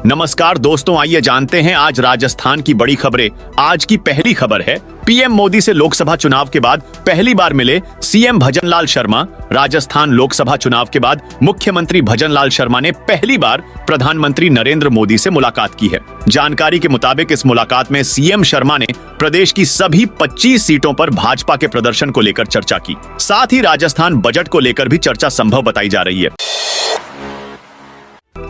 नमस्कार दोस्तों, आइए जानते हैं आज राजस्थान की बड़ी खबरें। आज की पहली खबर है, पीएम मोदी से लोकसभा चुनाव के बाद पहली बार मिले सीएम भजनलाल शर्मा। राजस्थान लोकसभा चुनाव के बाद मुख्यमंत्री भजनलाल शर्मा ने पहली बार प्रधानमंत्री नरेंद्र मोदी से मुलाकात की है। जानकारी के मुताबिक इस मुलाकात में सीएम शर्मा ने प्रदेश की सभी 25 सीटों पर भाजपा के प्रदर्शन को लेकर चर्चा की। साथ ही राजस्थान बजट को लेकर भी चर्चा संभव बताई जा रही है।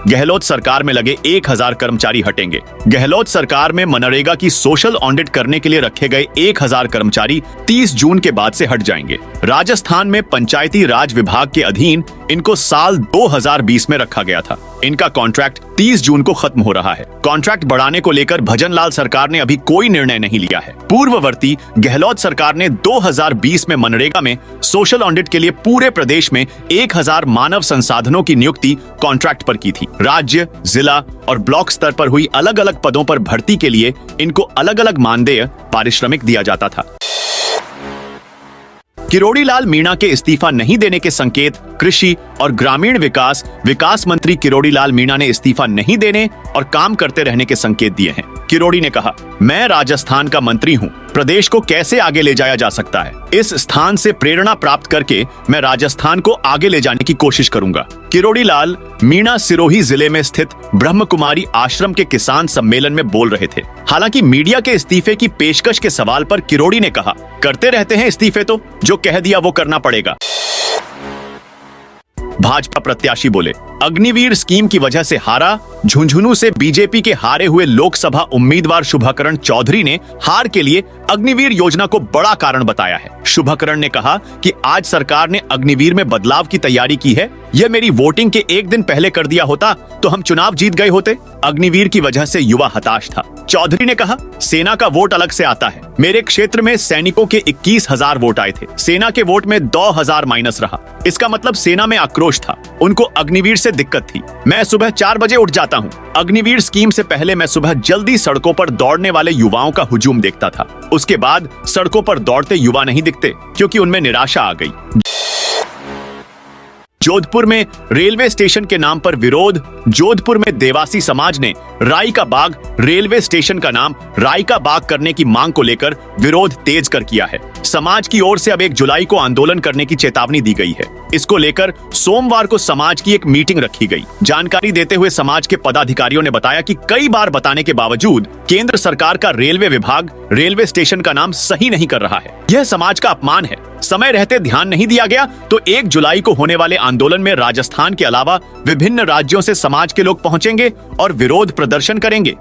गहलोत सरकार में लगे 1000 कर्मचारी हटेंगे। गहलोत सरकार में मनरेगा की सोशल ऑडिट करने के लिए रखे गए 1000 कर्मचारी 30 जून के बाद से हट जाएंगे। राजस्थान में पंचायती राज विभाग के अधीन इनको साल 2020 में रखा गया था। इनका कॉन्ट्रैक्ट 30 जून को खत्म हो रहा है। कॉन्ट्रैक्ट बढ़ाने को लेकर भजनलाल सरकार ने अभी कोई निर्णय नहीं लिया है। पूर्ववर्ती गहलोत सरकार ने 2020 में मनरेगा में सोशल ऑडिट के लिए पूरे प्रदेश में 1000 मानव संसाधनों की नियुक्ति कॉन्ट्रैक्ट पर की थी। राज्य, जिला और ब्लॉक स्तर पर हुई अलग अलग पदों पर भर्ती के लिए इनको अलग अलग मानदेय पारिश्रमिक दिया जाता था। किरोड़ी लाल मीणा के इस्तीफा नहीं देने के संकेत। कृषि और ग्रामीण विकास मंत्री किरोड़ी लाल मीणा ने इस्तीफा नहीं देने और काम करते रहने के संकेत दिए हैं। किरोड़ी ने कहा, मैं राजस्थान का मंत्री हूं, प्रदेश को कैसे आगे ले जाया जा सकता है, इस स्थान से प्रेरणा प्राप्त करके मैं राजस्थान को आगे ले जाने की कोशिश करूंगा। किरोड़ी लाल मीणा सिरोही जिले में स्थित ब्रह्म कुमारी आश्रम के किसान सम्मेलन में बोल रहे थे। हालांकि मीडिया के इस्तीफे की पेशकश के सवाल पर किरोड़ी ने कहा, करते रहते हैं इस्तीफे, तो जो कह दिया वो करना पड़ेगा। भाजपा प्रत्याशी बोले, अग्निवीर स्कीम की वजह से हारा। झुंझुनू से बीजेपी के हारे हुए लोकसभा उम्मीदवार शुभकरण चौधरी ने हार के लिए अग्निवीर योजना को बड़ा कारण बताया है। शुभकरण ने कहा कि आज सरकार ने अग्निवीर में बदलाव की तैयारी की है। यह मेरी वोटिंग के एक दिन पहले कर दिया होता तो हम चुनाव जीत गए होते। अग्निवीर की वजह से युवा हताश था। चौधरी ने कहा, सेना का वोट अलग से आता है। मेरे क्षेत्र में सैनिकों के 21,000 वोट आए थे। सेना के वोट में 2,000 माइनस रहा। इसका मतलब सेना में आक्रोश था, उनको अग्निवीर से दिक्कत थी। मैं सुबह 4 बजे उठ जाता हूँ। अग्निवीर स्कीम से पहले मैं सुबह जल्दी सड़कों पर दौड़ने वाले युवाओं का हुजूम देखता था। उसके बाद सड़कों पर दौड़ते युवा नहीं दिखते क्योंकि उनमें निराशा आ गई। जोधपुर में रेलवे स्टेशन के नाम पर विरोध। जोधपुर में देवासी समाज ने राई का बाग रेलवे स्टेशन का नाम राई का बाग करने की मांग को लेकर विरोध तेज कर किया है। समाज की ओर से अब 1 जुलाई को आंदोलन करने की चेतावनी दी गई है। इसको लेकर सोमवार को समाज की एक मीटिंग रखी गई। जानकारी देते हुए समाज के पदाधिकारियों ने बताया कि कई बार बताने के बावजूद केंद्र सरकार का रेलवे विभाग रेलवे स्टेशन का नाम सही नहीं कर रहा है। यह समाज का अपमान है। समय रहते ध्यान नहीं दिया गया तो 1 जुलाई को होने वाले आंदोलन में राजस्थान के अलावा विभिन्न राज्यों से समाज के लोग पहुंचेंगे और विरोध प्रदर्शन करेंगे।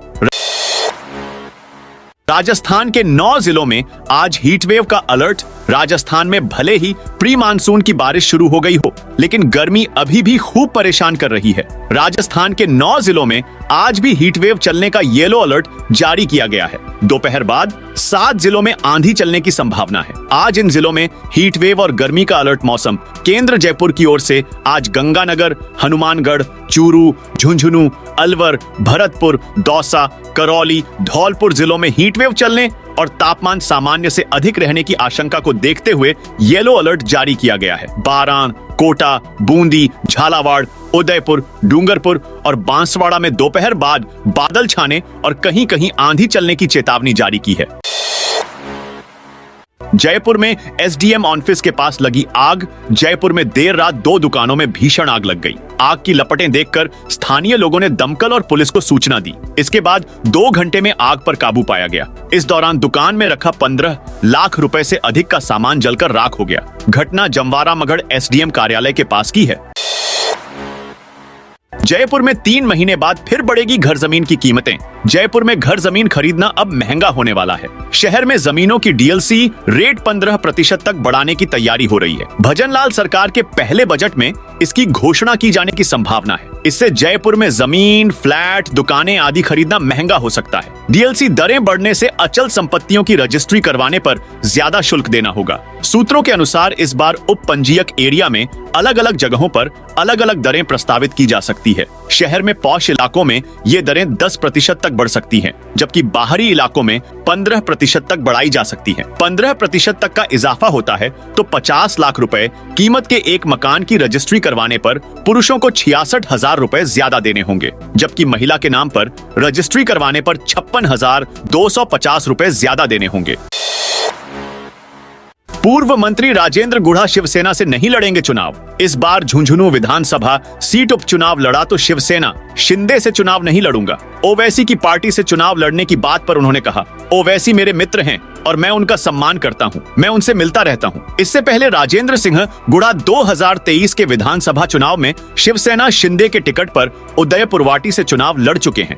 राजस्थान के 9 जिलों में आज हीटवेव का अलर्ट। राजस्थान में भले ही प्री मानसून की बारिश शुरू हो गई हो, लेकिन गर्मी अभी भी खूब परेशान कर रही है। राजस्थान के 9 जिलों में आज भी हीटवेव चलने का येलो अलर्ट जारी किया गया है। दोपहर बाद 7 जिलों में आंधी चलने की संभावना है। आज इन जिलों में हीटवेव और गर्मी का अलर्ट मौसम केंद्र जयपुर की ओर से आज गंगानगर, हनुमानगढ़, चूरू, झुंझुनू, अलवर, भरतपुर, दौसा, करौली, धौलपुर जिलों में हीटवेव चलने और तापमान सामान्य से अधिक रहने की आशंका को देखते हुए येलो अलर्ट जारी किया गया है। बारां, कोटा, बूंदी, झालावाड़, उदयपुर, डूंगरपुर और बांसवाड़ा में दोपहर बाद बादल छाने और कहीं कहीं आंधी चलने की चेतावनी जारी की है। जयपुर में एसडीएम ऑफिस के पास लगी आग। जयपुर में देर रात 2 दुकानों में भीषण आग लग गई। आग की लपटें देखकर स्थानीय लोगों ने दमकल और पुलिस को सूचना दी। इसके बाद 2 घंटे में आग पर काबू पाया गया। इस दौरान दुकान में रखा 15 लाख रुपए से अधिक का सामान जलकर राख हो गया। घटना जमवारा मगढ़ एसडीएम कार्यालय के पास की है। जयपुर में 3 महीने बाद फिर बढ़ेगी घर जमीन की कीमतें। जयपुर में घर जमीन खरीदना अब महंगा होने वाला है। शहर में जमीनों की डीएलसी रेट 15% तक बढ़ाने की तैयारी हो रही है। भजनलाल सरकार के पहले बजट में इसकी घोषणा की जाने की संभावना है। इससे जयपुर में जमीन, फ्लैट, दुकानें आदि खरीदना महंगा हो सकता है। डीएलसी दरें बढ़ने से अचल संपत्तियों की रजिस्ट्री करवाने पर ज्यादा शुल्क देना होगा। सूत्रों के अनुसार इस बार उप पंजीयक एरिया में अलग अलग जगहों पर अलग अलग दरें प्रस्तावित की जा सकती सकती है। शहर में पॉश इलाकों में ये दरें 10% तक बढ़ सकती हैं, जबकि बाहरी इलाकों में 15% तक बढ़ाई जा सकती हैं। 15% तक का इजाफा होता है तो 50 लाख रुपए कीमत के एक मकान की रजिस्ट्री करवाने पर पुरुषों को 66,000 रुपए ज्यादा देने होंगे, जबकि महिला के नाम पर रजिस्ट्री करवाने पर 56,250 रुपए ज्यादा देने होंगे। पूर्व मंत्री राजेंद्र गुढ़ा शिवसेना से नहीं लड़ेंगे चुनाव। इस बार झुंझुनू विधानसभा सीट उपचुनाव लड़ा तो शिवसेना शिंदे से चुनाव नहीं लड़ूंगा। ओवैसी की पार्टी से चुनाव लड़ने की बात पर उन्होंने कहा, ओवैसी मेरे मित्र हैं और मैं उनका सम्मान करता हूं, मैं उनसे मिलता रहता हूं। इससे पहले राजेंद्र सिंह गुढ़ा 2023 के विधानसभा चुनाव में शिवसेना शिंदे के टिकट पर उदयपुरवाटी से चुनाव लड़ चुके हैं।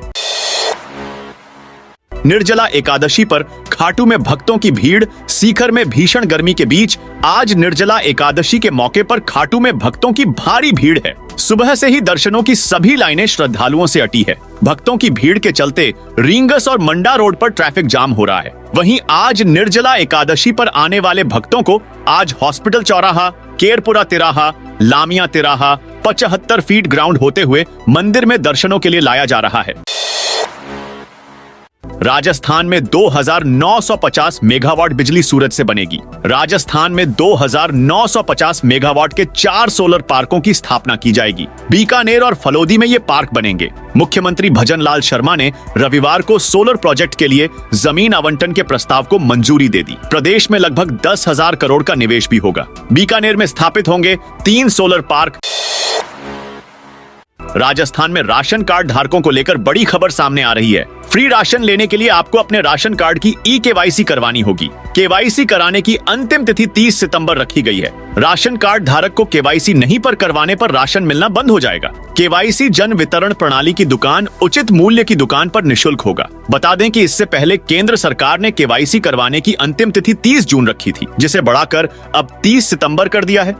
निर्जला एकादशी पर खाटू में भक्तों की भीड़, सीकर में भीषण गर्मी के बीच आज निर्जला एकादशी के मौके पर खाटू में भक्तों की भारी भीड़ है। सुबह से ही दर्शनों की सभी लाइनें श्रद्धालुओं से अटी है। भक्तों की भीड़ के चलते रींगस और मंडा रोड पर ट्रैफिक जाम हो रहा है। वहीं आज निर्जला एकादशी पर आने वाले भक्तों को आज हॉस्पिटल चौराहा, केरपुरा तिराहा, लामिया तिराहा, 75 फीट ग्राउंड होते हुए मंदिर में दर्शनों के लिए लाया जा रहा है। राजस्थान में 2,950 मेगावाट बिजली सूरज से बनेगी। राजस्थान में 2,950 मेगावाट के 4 सोलर पार्कों की स्थापना की जाएगी। बीकानेर और फलोदी में ये पार्क बनेंगे। मुख्यमंत्री भजनलाल शर्मा ने रविवार को सोलर प्रोजेक्ट के लिए जमीन आवंटन के प्रस्ताव को मंजूरी दे दी। प्रदेश में लगभग 10,000 करोड़ का निवेश भी होगा। बीकानेर में स्थापित होंगे 3 सोलर पार्क। राजस्थान में राशन कार्ड धारकों को लेकर बड़ी खबर सामने आ रही है। फ्री राशन लेने के लिए आपको अपने राशन कार्ड की ई-केवाईसी करवानी होगी। केवाईसी कराने की अंतिम तिथि 30 सितंबर रखी गई है। राशन कार्ड धारक को केवाईसी नहीं पर करवाने पर राशन मिलना बंद हो जाएगा। केवाईसी जन वितरण प्रणाली की दुकान उचित मूल्य की दुकान पर निःशुल्क होगा। बता दें कि इससे पहले केंद्र सरकार ने केवाईसी करवाने की अंतिम तिथि 30 जून रखी थी, जिसे बढ़ाकर अब 30 सितंबर कर दिया है।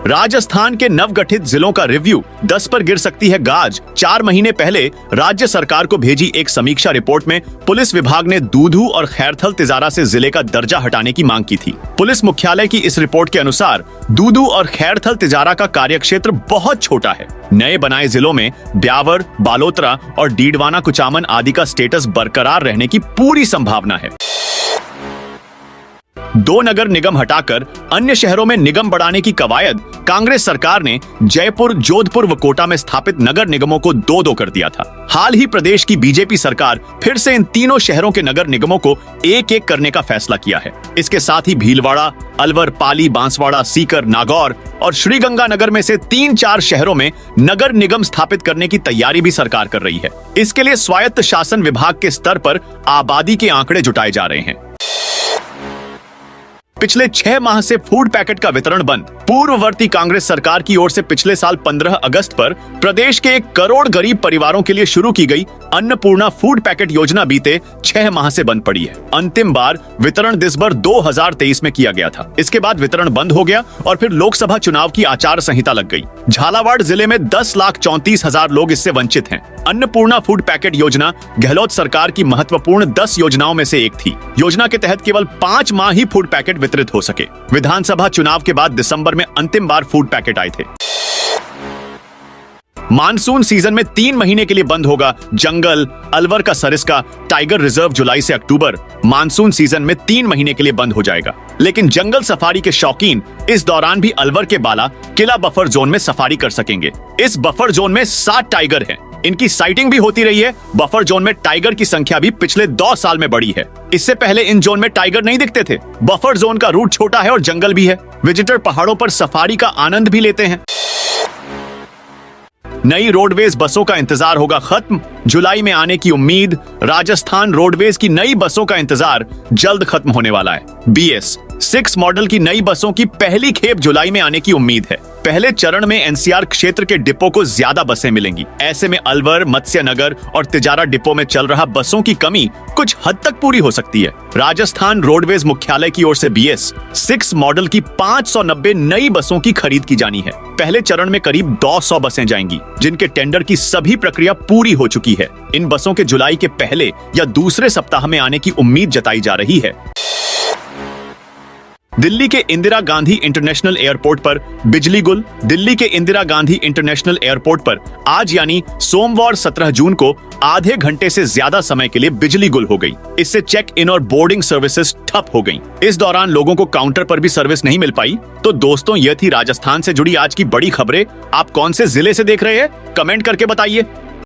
राजस्थान के नवगठित जिलों का रिव्यू 10 पर गिर सकती है गाज। 4 महीने पहले राज्य सरकार को भेजी एक समीक्षा रिपोर्ट में पुलिस विभाग ने दूधू और खैरथल तिजारा से जिले का दर्जा हटाने की मांग की थी। पुलिस मुख्यालय की इस रिपोर्ट के अनुसार दूधू और खैरथल तिजारा का कार्यक्षेत्र बहुत छोटा है। नए बनाए जिलों में ब्यावर, बालोतरा और डीडवाना कुचामन आदि का स्टेटस बरकरार रहने की पूरी संभावना है। 2 नगर निगम हटाकर अन्य शहरों में निगम बढ़ाने की कवायद कांग्रेस सरकार ने जयपुर, जोधपुर व कोटा में स्थापित नगर निगमों को 2-2 कर दिया था। हाल ही प्रदेश की बीजेपी सरकार फिर से इन तीनों शहरों के नगर निगमों को 1-1 करने का फैसला किया है। इसके साथ ही भीलवाड़ा, अलवर, पाली, बांसवाड़ा, सीकर, नागौर और श्रीगंगानगर में से 3-4 शहरों में नगर निगम स्थापित करने की तैयारी भी सरकार कर रही है। इसके लिए स्वायत्त शासन विभाग के स्तर पर आबादी के आंकड़े जुटाए जा रहे हैं। पिछले 6 माह से फूड पैकेट का वितरण बंद। पूर्ववर्ती कांग्रेस सरकार की ओर से पिछले साल 15 अगस्त पर प्रदेश के 1 करोड़ गरीब परिवारों के लिए शुरू की गई अन्नपूर्णा फूड पैकेट योजना बीते 6 माह से बंद पड़ी है। अंतिम बार वितरण दिसंबर 2023 में किया गया था। इसके बाद वितरण बंद हो गया और फिर लोकसभा चुनाव की आचार संहिता लग गई। झालावाड़ जिले में 10,34,000 लोग इससे वंचित हैं। अन्नपूर्णा फूड पैकेट योजना गहलोत सरकार की महत्वपूर्ण 10 योजनाओं में से एक थी। योजना के तहत केवल 5 माह ही फूड पैकेट वितरित हो सके। विधानसभा चुनाव के बाद दिसंबर में अंतिम बार फूड पैकेट आए थे। मानसून सीजन में 3 महीने के लिए बंद होगा जंगल, अलवर का सरिस्का टाइगर रिजर्व जुलाई से अक्टूबर। मानसून सीजन में 3 महीने के लिए बंद हो जाएगा, लेकिन जंगल सफारी के शौकीन इस दौरान भी अलवर के बाला किला बफर जोन में सफारी कर सकेंगे। इस बफर जोन में 7 टाइगर हैं। इनकी साइटिंग भी होती रही है। बफर जोन में टाइगर की संख्या भी पिछले 2 साल में बढ़ी है। इससे पहले इन जोन में टाइगर नहीं दिखते थे। बफर जोन का रूट छोटा है और जंगल भी है। विजिटर पहाड़ों पर सफारी का आनंद भी लेते हैं। नई रोडवेज बसों का इंतजार होगा खत्म, जुलाई में आने की उम्मीद। राजस्थान रोडवेज की नई बसों का इंतजार जल्द खत्म होने वाला है। BS 6 मॉडल की नई बसों की पहली खेप जुलाई में आने की उम्मीद है। पहले चरण में NCR क्षेत्र के डिपो को ज्यादा बसें मिलेंगी। ऐसे में अलवर, मत्स्यनगर और तिजारा डिपो में चल रहा बसों की कमी कुछ हद तक पूरी हो सकती है। राजस्थान रोडवेज मुख्यालय की ओर से BS 6 मॉडल की 590 नई बसों की खरीद की जानी है। पहले चरण में करीब 200 बसें जाएंगी, जिनके टेंडर की सभी प्रक्रिया पूरी हो चुकी है। इन बसों के जुलाई के पहले या दूसरे सप्ताह में आने की उम्मीद जताई जा रही है। दिल्ली के इंदिरा गांधी इंटरनेशनल एयरपोर्ट पर बिजली गुल। दिल्ली के इंदिरा गांधी इंटरनेशनल एयरपोर्ट पर आज यानी सोमवार 17 जून को आधे घंटे से ज्यादा समय के लिए बिजली गुल हो गई। इससे चेक इन और बोर्डिंग सर्विसेज ठप हो गईं। इस दौरान लोगों को काउंटर पर भी सर्विस नहीं मिल पाई। तो दोस्तों, यह थी राजस्थान से जुड़ी आज की बड़ी खबरें। आप कौन से जिले से देख रहे हैं, कमेंट करके बताइए।